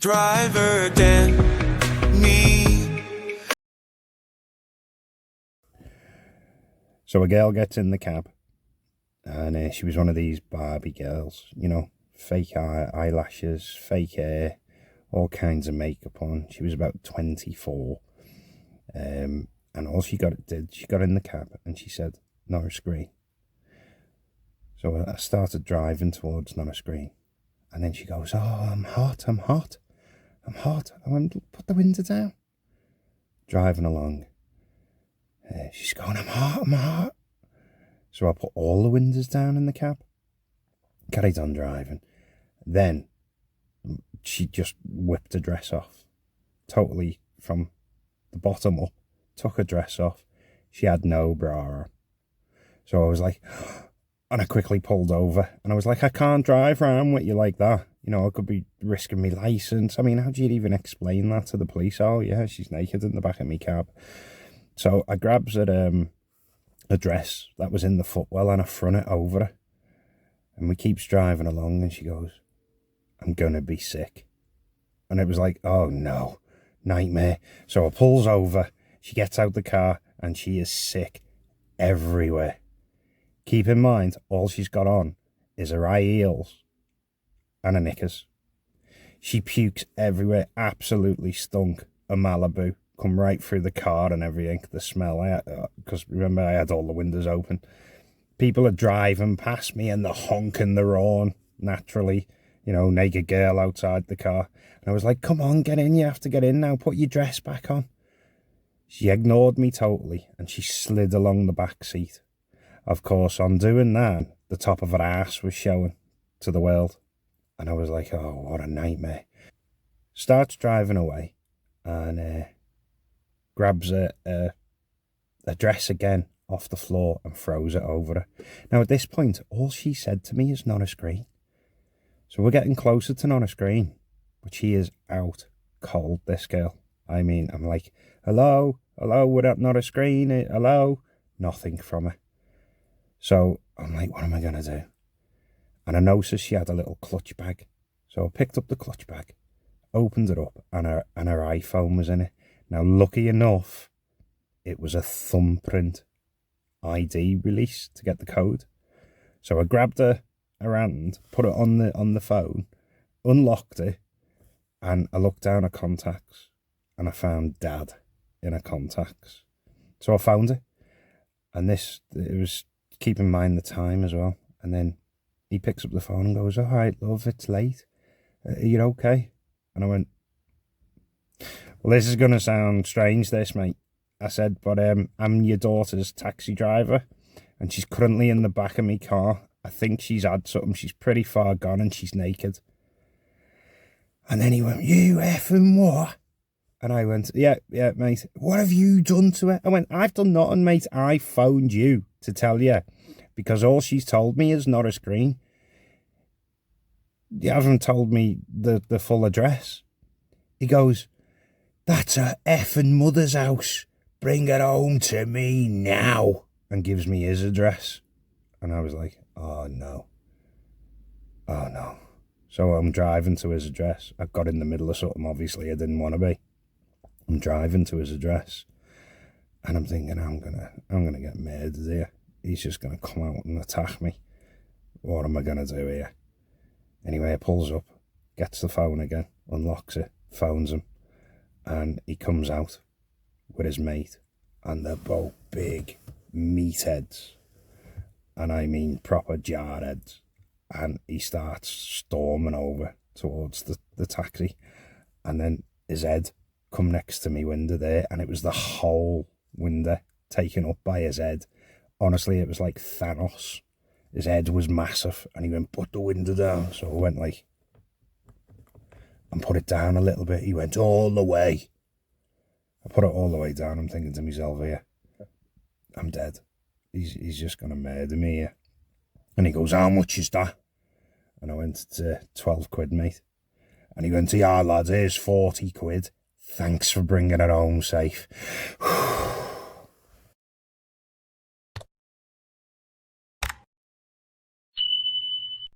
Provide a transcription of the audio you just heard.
Driver Denny. So a girl gets in the cab, and she was one of these Barbie girls, you know, fake eyelashes, fake hair, all kinds of makeup on. She was about 24, and all she got in the cab and she said, Norris Green. So I started driving towards Norris Green, and then she goes, oh, I'm hot. I went, put the window down. Driving along. She's going, I'm hot. So I put all the windows down in the cab. Carried on driving. Then she just whipped her dress off. Totally from the bottom up. Took her dress off. She had no bra on. So I was like, and I quickly pulled over. And I was like, I can't drive around with you like that. You know, I could be risking my licence. I mean, how do you even explain that to the police? Oh, yeah, she's naked in the back of my cab. So I grabs her a dress that was in the footwell and I front it over her. And we keeps driving along and she goes, I'm going to be sick. And it was like, oh no, nightmare. So I pulls over, she gets out the car and she is sick everywhere. Keep in mind, all she's got on is her high heels and her knickers. She pukes everywhere, absolutely stunk. A Malibu come right through the car and everything. The smell, because remember I had all the windows open. People are driving past me and they're honking their horn naturally. You know, naked girl outside the car. And I was like, come on, get in, you have to get in now, put your dress back on. She ignored me totally and she slid along the back seat. Of course, on doing that, the top of her ass was showing to the world. And I was like, oh, what a nightmare. Starts driving away and grabs a dress again off the floor and throws it over her. Now, at this point, all she said to me is Norris Green. So we're getting closer to Norris Green, but she is out cold, this girl. I mean, I'm like, hello, we're at Norris Green, hello. Nothing from her. So I'm like, what am I going to do? And I noticed she had a little clutch bag. So I picked up the clutch bag, opened it up, and her iPhone was in it. Now, lucky enough, it was a thumbprint ID release to get the code. So I grabbed her hand, put it on the phone, unlocked it, and I looked down her contacts, and I found Dad in her contacts. So I found it, and it was, keep in mind the time as well. And then he picks up the phone and goes, all right, love, it's late. Are you okay? And I went, well, this is going to sound strange, this, mate. I said, but I'm your daughter's taxi driver, and she's currently in the back of my car. I think she's had something. She's pretty far gone, and she's naked. And then he went, you effing what? And I went, yeah, mate. What have you done to her? I went, I've done nothing, mate. I phoned you to tell you, because all she's told me is Norris Green. You haven't told me the full address. He goes, that's her effing mother's house. Bring her home to me now. And gives me his address. And I was like, oh no. So I'm driving to his address. I got in the middle of something, obviously I didn't want to be. I'm driving to his address. And I'm thinking, I'm gonna get murdered here. He's just gonna come out and attack me. What am I gonna do here? Anyway, he pulls up, gets the phone again, unlocks it, phones him, and he comes out with his mate, and they're both big meatheads, and I mean proper jarheads, and he starts storming over towards the taxi, and then his head come next to me window there, and it was the whole window taken up by his head. Honestly, it was like Thanos. His head was massive, and he went, put the window down. So I went like, and put it down a little bit. He went all the way. I put it all the way down. I'm thinking to myself, here, I'm dead. He's just going to murder me here. And he goes, how much is that? And I went, it's 12 quid, mate. And he went, yeah, lad, here's 40 quid. Thanks for bringing it home safe.